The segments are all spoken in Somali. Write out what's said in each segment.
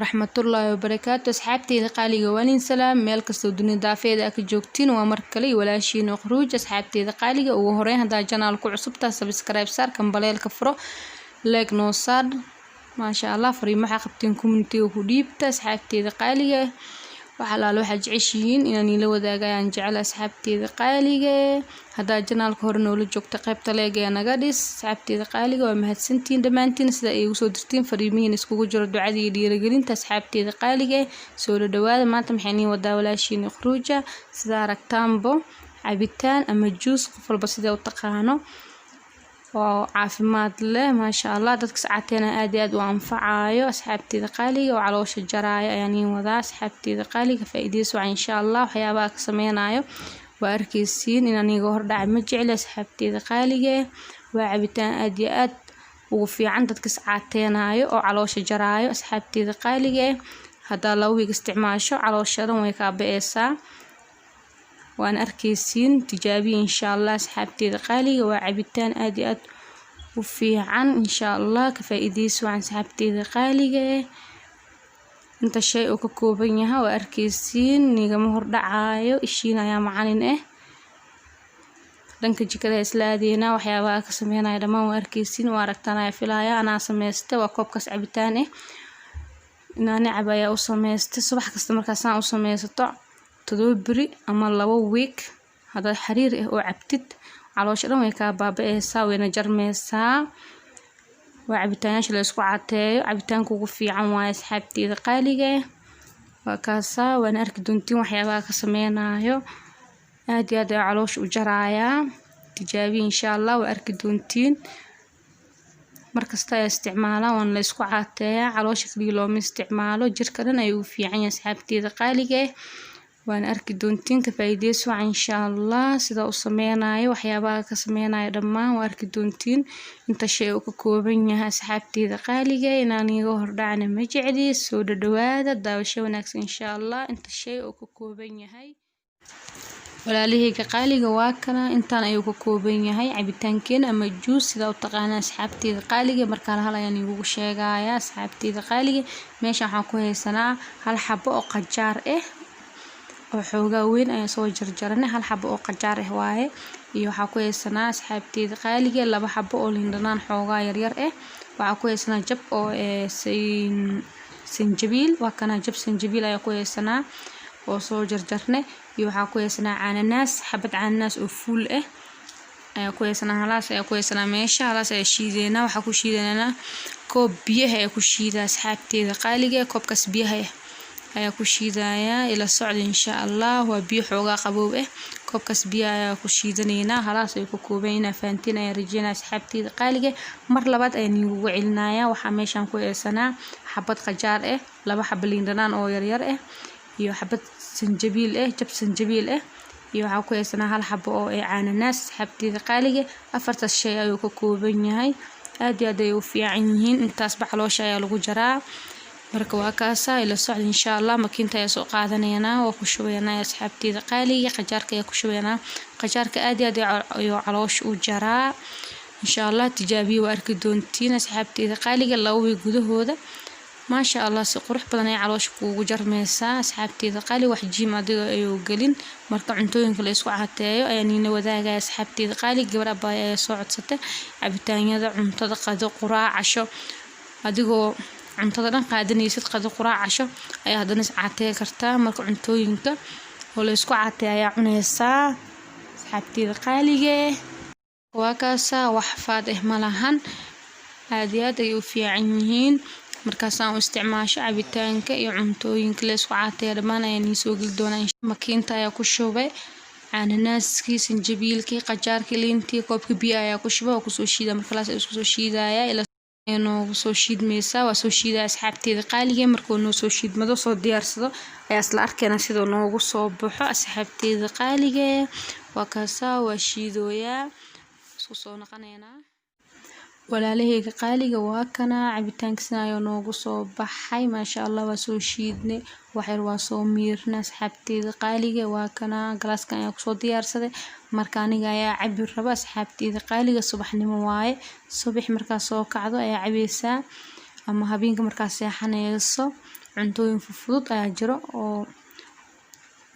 waraxmatullaahi wabarakaatu asxaabteyda qaaliga waan salaam meel kastoo dunida daafeeda ka joogtiin waa mar kale walaashiin Quruuj asxaabteyda qaaliga ugu horeyn hadaa channel ku cusubtaa subscribe saar kambaleelka furo like noo saar maasha Allah fariimaha qabtiin community ku dhiibta asxaabteyda qaaliga waxa jeceshiin inaan ila wadaagaan jecel asxaabteyda qaaliga hadaa channelka hore noola joogta qaybta leega naga dhis asxaabteyda qaaliga waa mahadsantiin dhamaantiin sida ay ugu soo dirtiin fariimihiin iskugu jiro ducada iyo dhiirigelinta asxaabteyda qaaliga soo dhawaada maanta maxay wadaa walaashiin Quruuj sida aragtaanbo cabitaan ama juice qof walba sida u taqaano oo caafimaad leh maasha Allah dadka saacateena aad iyo aad u anfacaayo asxaabteyda qaaliga oo caloosha jaraayo ayaan wadaa asxaabteyda qaaliga faa'iideyso insha Allah waxyaabaha ka sameeynayo waa arkeysiin inaan iga hor dhac ma jecel asxaabteyda qaaliga waa cabitaan aad iyo aad ugu fiican dadka saacateenayo oo caloosha jaraayo asxaabteyda qaaliga hadaa la wiig isticmaasho calooshadan way ka ba'eysaa waan arkeysiin tijaabi insha Allah asxaabteyda qaaliga waa cabitaan aad iyo aad u fiican insha Allah ka faa'iideyso asxaabteyda qaaliga inta shay oo ka kooban yahay waa arkeysiin nigama hor dhacaayo ishiin ayaa macalin dhanka jikada isla adeena waxyaabaha ka sameeynayo dhamaan waa arkeysiin waa aragtaan ay filaaya ana sameystay waa koobkaas cabitaan inaan cabaya u sameystay subax kasta markaas aan u sameysto 7 bari ama 2 week hada xiriir oo cabtid caloosha dhan way ka baaba'eysaa wayna jarmaysaa waa cabitaanyaasha la isku cateeyo cabitaanka ugu fiican waa asxaabteyda qaaliga waa kaasa waan arki doontiin waxyaabaha ka sameeynayo aad iyo aad caloosha u jaraaya tijaabi insha Allah waa arki doontiin markasta ay isticmaalaan waan la isku cateeyaa caloosha kaliya loo isticmaalo jirka dhan ay u fiican yahay asxaabteyda qaaliga waan arki doontiin ka faa'iideyso insha Allah sida uu sameeynayo waxyaabaha ka sameeynayo dhamaan waa arki doontiin inta shay oo ka kooban yahay asxaabteyda qaaliga inaan iga hor dhacna ma jecli soo dhawaada daawasho wanaagsan insha Allah inta shay oo ka kooban yahay walaalahayga qaaliga waa kana intaan ayuu ka kooban yahay cabitaankeen ama juice sida u taqaana asxaabteyda qaaliga marka hal ayaan igu sheegaya asxaabteyda qaaliga meesha waxaan ku haysanaa hal xabo oo qajaar oo xoogaa weyn ayaan soo jarjaranay hal xabo oo qajaar waaye iyo waxa ku haysanaa asxaabteyda qaaliga 2 xabo oo liin dhanaan xoogaa yar yar waxa ku haysanaa jab oo sinjibiil waa kana jab sinjibiil ayaa ku haysanaa oo soo jarjarnay iyo waxa ku haysanaa cananaas xabad cananaas oo fuul ayaa ku haysanaa halaas ayaa ku haysanaa meesha halaas ayaa shiideena waxa ku shiideena koob biyaha ayaa ku shiidaa asxaabteyda qaaliga koobkaas biyaha ayaa ku shiidaya ila socdo insha Allah waa biyo xoogaa qabow koobkaas biyo ayaa ku shiidanayna halaas ay ku koobayna faantiin ay rajayna asxaabteyda qaaliga mar labaad ayaan ugu celinaya waxa meeshan ku haysanaa xabad qajaar 2 xabo liin dhanaan oo yar yar iyo xabad sinjibiil jab sinjibiil iyo waxa ku haysanaa hal xabo oo cananaas asxaabteyda qaaliga afartaas shay ayuu ka kooban yahay aad iyo aad ay u fiican yihiin intaas caloosha ayaa lagu jaraa marka waa kaasa ila socdo insha Allah makiinta ay soo qaadanayna oo ku shubayna asxaabteyda qaaliga qajaarka ay ku shubayna qajaarka aad iyo aad ayuu caloosha u jaraa insha Allah tijaabiyo waa arki doontiin asxaabteyda qaaliga 2 week gudahooda maasha Allah si qurux badan ay caloosha kuugu jarmaysaa asxaabteyda qaaliga wax jiim adiga ayuu galin marka cuntooyinka la isku cateeyo ayaan wadaagay asxaabteyda qaaliga gabar abay ay soo codsatay cabitaanyada cuntada qado quraac casho adigoo cuntada dhan qaadanaysid qado quraac casho ayaa hadana caatee kartaa marka cuntooyinka oo la isku caatee ayaa cunaysaa asxaabteyda qaaliga waa kaasa wax faad ma lahan aad iyo aad ay u fiican yihiin markaas aan u isticmaasho cabitaanka iyo cuntooyinka la isku caatee dhamaan ayaan soo gali doonaa makiinta ayaa ku shubay cananaaskii sinjibiilkii qajaarkii liintii koobka biyo ayaa ku shubay oo ku soo shiida markaas isku soo shiidaya inuu soo shiidmaysa waa soo shiidaa asxaabteyda qaaliga markuu noo soo shiidmado soo diyaarsado ayaa isla arkayna sidoo noogu soo baxo asxaabteyda qaaliga waa kaasa waa shiidooya isku soo naqanayna walaalahayga qaaliga waa kana cabitaankiisna ayuu noogu soo baxay maasha Allah waa soo shiidnay waxyar waa soo miirnay asxaabteyda qaaliga waa kana galaaskan ayaa ku soo diyaarsaday marka aniga ayaa cabi raba asxaabteyda qaaliga subaxnimo waaye subax markaa soo kacdo ayaa cabaysaa ama habeenka markaa seexanayso cuntooyin fudud ayaa jiro oo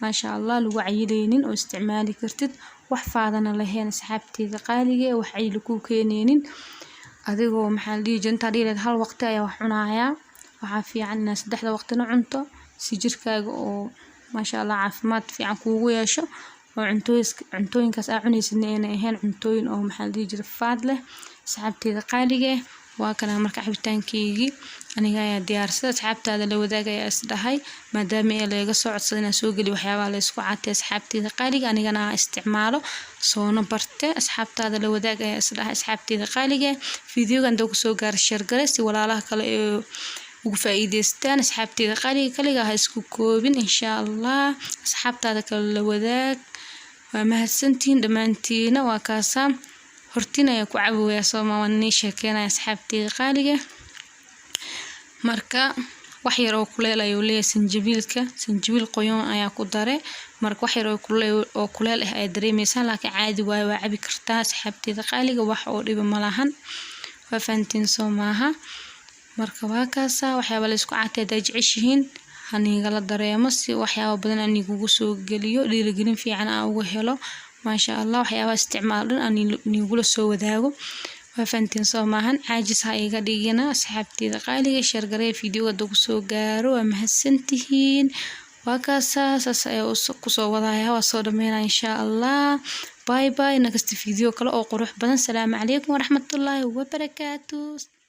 maasha Allah lagu cayileynin oo isticmaali kartid wax faadana lahayn asxaabteyda qaaliga wax cayil ku keenaynin adigoo maxaa la dhihi jiray inta dhiileed hal waqti ayaa wax cunaaya waxaa fiican inaad saddexda waqtina cunto si jirkaaga oo maasha Allah caafimaad fiican kuugu yeesho oo cuntooyinkaas aad cunaysid inay ahayn cuntooyin oo maxaa la dhihi jiray faad leh asxaabteyda qaaliga waa kana marka cabitaankeygii aniga ayaa diyaarsaday asxaabtaada la wadaagaya isdhahay maadaama ay laga soo codsaday inaan soo geli waxyaabaha la isku caatay asxaabteyda qaaliga anigana aan isticmaalo soona barte asxaabtaada la wadaagaya isdhahay asxaabteyda qaaliga fiidiyogan doo ku soo gaar share gare si walaalaha kale ee ugu faa'iideystaan asxaabteyda qaaliga kaliya ha isku koobin insha Allah asxaabtaada kale la wadaag waa mahadsantiin dhamaantiina waa kaasa hortina ayaa ku caawaya Soomaaliya sheekeynaya asxaabteyda qaaliga marka wax yar oo kuleel ayuu leeyahay sanjabiil qoyan ayaa ku daray marka wax yar oo kuleel ah ay dareemaysan laakiin caadi waa cabi kartaa asxaabteyda qaaliga wax oo dhib ma lahan waa faantiin Soomaha marka waa kaasa waxyaabo la isku caatay jeceshihiin haniga la dareemo si waxyaabo badan anigu soo geliyo dhiirigelin fiican aan ugu helo maasha Allah waxyaabo isticmaal dhan anigu la soo wadaago waa faantiin Soomahan caajis ha iga dhigina asxaabteyda qaaliga share gareey fiidiyoga doo ku soo gaaro waa mahadsantihiin waa kaasa saas ayaa ku soo wadaaya waa soo dhameynaa insha Allah bye bye next fiidiyo kale oo qurux badan salaamu calaykum waraxmatullaahi wabarakaatuh.